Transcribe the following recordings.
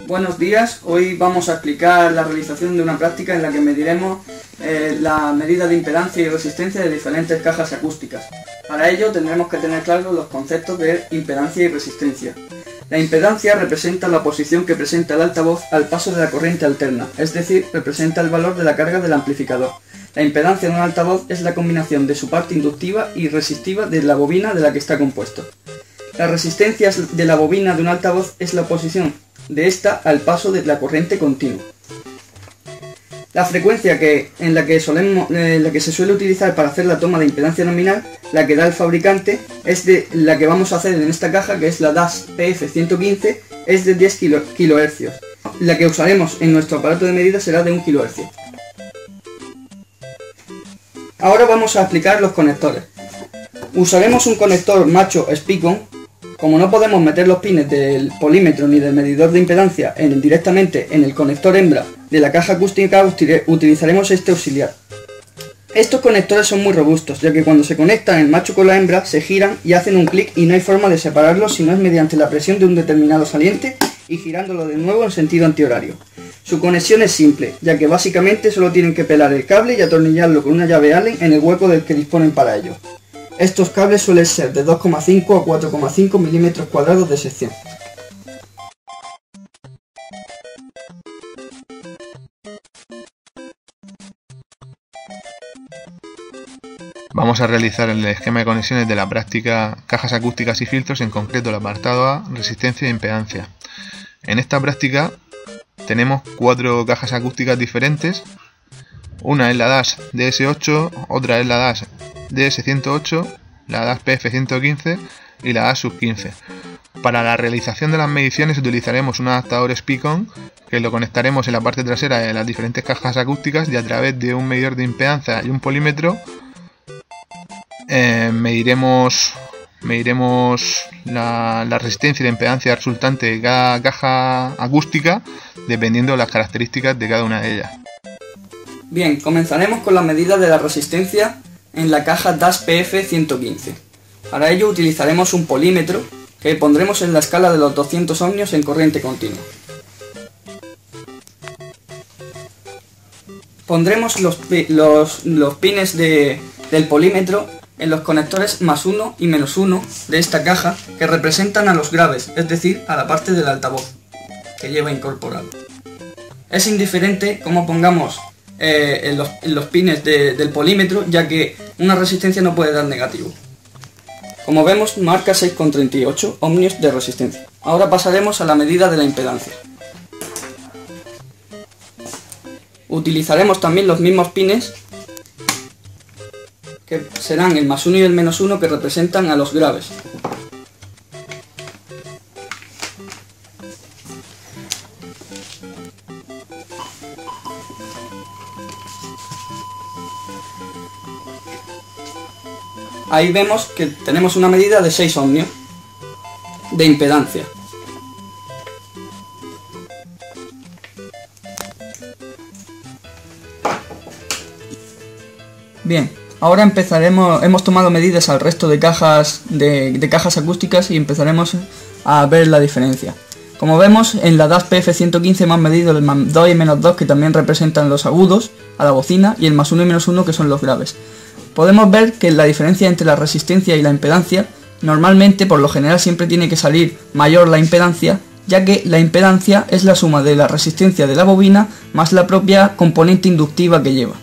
Buenos días, hoy vamos a explicar la realización de una práctica en la que mediremos la medida de impedancia y resistencia de diferentes cajas acústicas. Para ello tendremos que tener claros los conceptos de impedancia y resistencia. La impedancia representa la posición que presenta el altavoz al paso de la corriente alterna, es decir, representa el valor de la carga del amplificador. La impedancia de un altavoz es la combinación de su parte inductiva y resistiva de la bobina de la que está compuesto. La resistencia de la bobina de un altavoz es la oposición de esta al paso de la corriente continua. La frecuencia en la que se suele utilizar para hacer la toma de impedancia nominal, la que da el fabricante, es de la que vamos a hacer en esta caja, que es la DAS PF115, es de 10 kHz. La que usaremos en nuestro aparato de medida será de 1 kHz. Ahora vamos a explicar los conectores. Usaremos un conector macho Speak-On. Como no podemos meter los pines del polímetro ni del medidor de impedancia directamente en el conector hembra de la caja acústica, utilizaremos este auxiliar. Estos conectores son muy robustos, ya que cuando se conectan el macho con la hembra se giran y hacen un clic y no hay forma de separarlos si no es mediante la presión de un determinado saliente y girándolo de nuevo en sentido antihorario. Su conexión es simple, ya que básicamente solo tienen que pelar el cable y atornillarlo con una llave Allen en el hueco del que disponen para ello. Estos cables suelen ser de 2,5 a 4,5 milímetros cuadrados de sección. Vamos a realizar el esquema de conexiones de la práctica cajas acústicas y filtros, en concreto el apartado A, resistencia e impedancia. En esta práctica tenemos 4 cajas acústicas diferentes. Una es la DAS DS8, otra es la DAS DS108, la DAS PF115 y la DAS Sub-15. Para la realización de las mediciones utilizaremos un adaptador Speak-On que lo conectaremos en la parte trasera de las diferentes cajas acústicas y a través de un medidor de impedancia y un polímetro mediremos la resistencia y la impedancia resultante de cada caja acústica dependiendo de las características de cada una de ellas. Bien, comenzaremos con la medida de la resistencia en la caja DAS PF115. Para ello utilizaremos un polímetro que pondremos en la escala de los 200 ohmios en corriente continua. Pondremos los pines del polímetro en los conectores +1 y -1 de esta caja, que representan a los graves, es decir, a la parte del altavoz que lleva incorporado. Es indiferente cómo pongamos en los pines del polímetro, ya que una resistencia no puede dar negativo. Como vemos, marca 6,38 ohmios de resistencia. Ahora pasaremos a la medida de la impedancia. Utilizaremos también los mismos pines, que serán el +1 y el -1, que representan a los graves. Ahí vemos que tenemos una medida de 6 ohmios de impedancia. Bien, ahora hemos tomado medidas al resto de cajas acústicas y empezaremos a ver la diferencia. Como vemos, en la DAS PF115 hemos medido el +2 y -2, que también representan los agudos a la bocina, y el +1 y -1, que son los graves. Podemos ver que la diferencia entre la resistencia y la impedancia, normalmente, por lo general, siempre tiene que salir mayor la impedancia, ya que la impedancia es la suma de la resistencia de la bobina más la propia componente inductiva que lleva.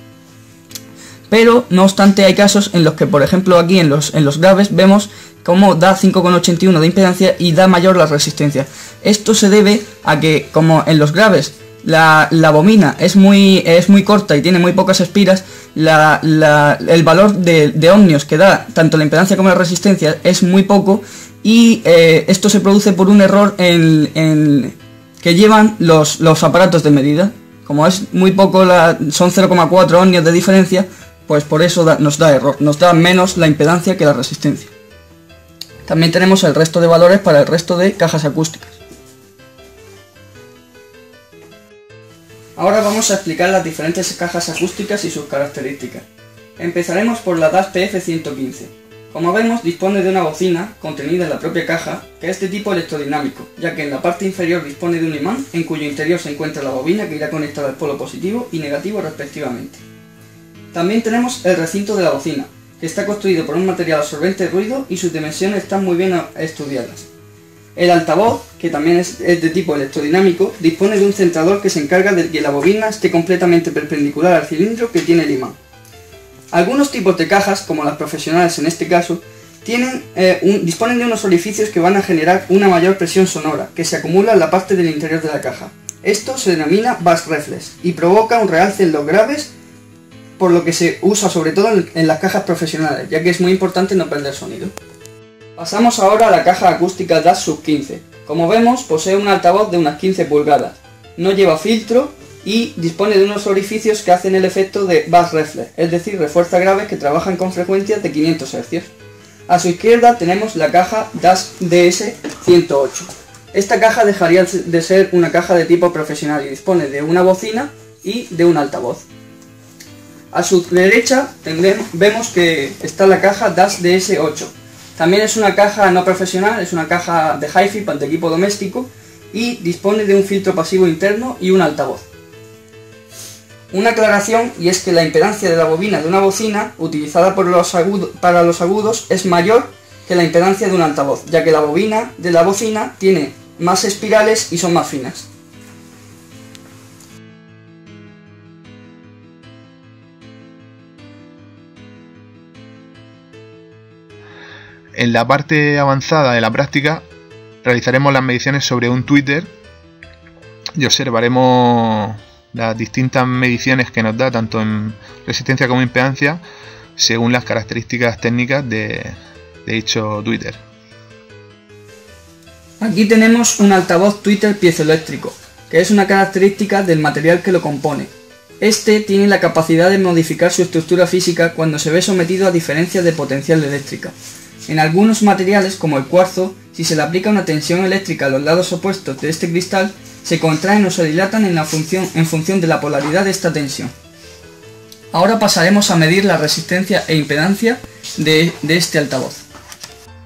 Pero, no obstante, hay casos en los que, por ejemplo, aquí en los graves vemos cómo da 5,81 de impedancia y da mayor la resistencia. Esto se debe a que, como en los graves la bobina es muy corta y tiene muy pocas espiras, el valor de ohmios que da tanto la impedancia como la resistencia es muy poco, y esto se produce por un error que llevan los aparatos de medida. Como es muy poco, son 0,4 ohmios de diferencia, pues por eso nos da error, nos da menos la impedancia que la resistencia. También tenemos el resto de valores para el resto de cajas acústicas. Ahora vamos a explicar las diferentes cajas acústicas y sus características. Empezaremos por la DAS PF115. Como vemos, dispone de una bocina contenida en la propia caja, que es de tipo electrodinámico, ya que en la parte inferior dispone de un imán en cuyo interior se encuentra la bobina que irá conectada al polo positivo y negativo respectivamente. También tenemos el recinto de la bocina, que está construido por un material absorbente de ruido y sus dimensiones están muy bien estudiadas. El altavoz, que también es de tipo electrodinámico, dispone de un centrador que se encarga de que la bobina esté completamente perpendicular al cilindro que tiene el imán. Algunos tipos de cajas, como las profesionales en este caso, disponen de unos orificios que van a generar una mayor presión sonora, que se acumula en la parte del interior de la caja. Esto se denomina bass reflex y provoca un realce en los graves, por lo que se usa sobre todo en las cajas profesionales, ya que es muy importante no perder sonido. Pasamos ahora a la caja acústica DAS Sub 15. Como vemos, posee un altavoz de unas 15 pulgadas, no lleva filtro y dispone de unos orificios que hacen el efecto de bass reflex, es decir, refuerza graves que trabajan con frecuencias de 500 Hz. A su izquierda tenemos la caja DAS DS108. Esta caja dejaría de ser una caja de tipo profesional y dispone de una bocina y de un altavoz. A su derecha vemos que está la caja DAS DS8. También es una caja no profesional, es una caja de hi-fi de equipo doméstico y dispone de un filtro pasivo interno y un altavoz. Una aclaración, y es que la impedancia de la bobina de una bocina utilizada para los agudos es mayor que la impedancia de un altavoz, ya que la bobina de la bocina tiene más espirales y son más finas. En la parte avanzada de la práctica realizaremos las mediciones sobre un tweeter y observaremos las distintas mediciones que nos da tanto en resistencia como impedancia según las características técnicas de dicho tweeter. Aquí tenemos un altavoz tweeter piezoeléctrico, que es una característica del material que lo compone. Este tiene la capacidad de modificar su estructura física cuando se ve sometido a diferencias de potencial eléctrica. En algunos materiales, como el cuarzo, si se le aplica una tensión eléctrica a los lados opuestos de este cristal, se contraen o se dilatan en función de la polaridad de esta tensión. Ahora pasaremos a medir la resistencia e impedancia de este altavoz.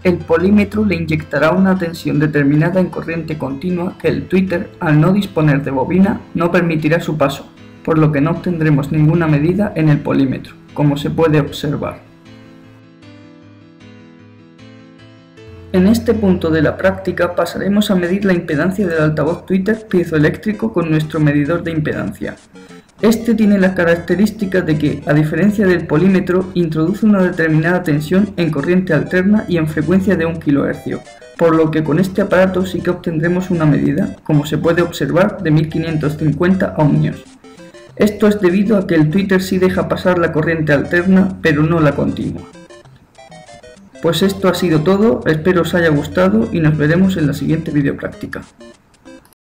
El polímetro le inyectará una tensión determinada en corriente continua que el tweeter, al no disponer de bobina, no permitirá su paso, por lo que no obtendremos ninguna medida en el polímetro, como se puede observar. En este punto de la práctica pasaremos a medir la impedancia del altavoz tweeter piezoeléctrico con nuestro medidor de impedancia. Este tiene la característica de que, a diferencia del polímetro, introduce una determinada tensión en corriente alterna y en frecuencia de 1 kHz, por lo que con este aparato sí que obtendremos una medida, como se puede observar, de 1550 ohmios. Esto es debido a que el tweeter sí deja pasar la corriente alterna, pero no la continua. Pues esto ha sido todo, espero os haya gustado y nos veremos en la siguiente videopráctica.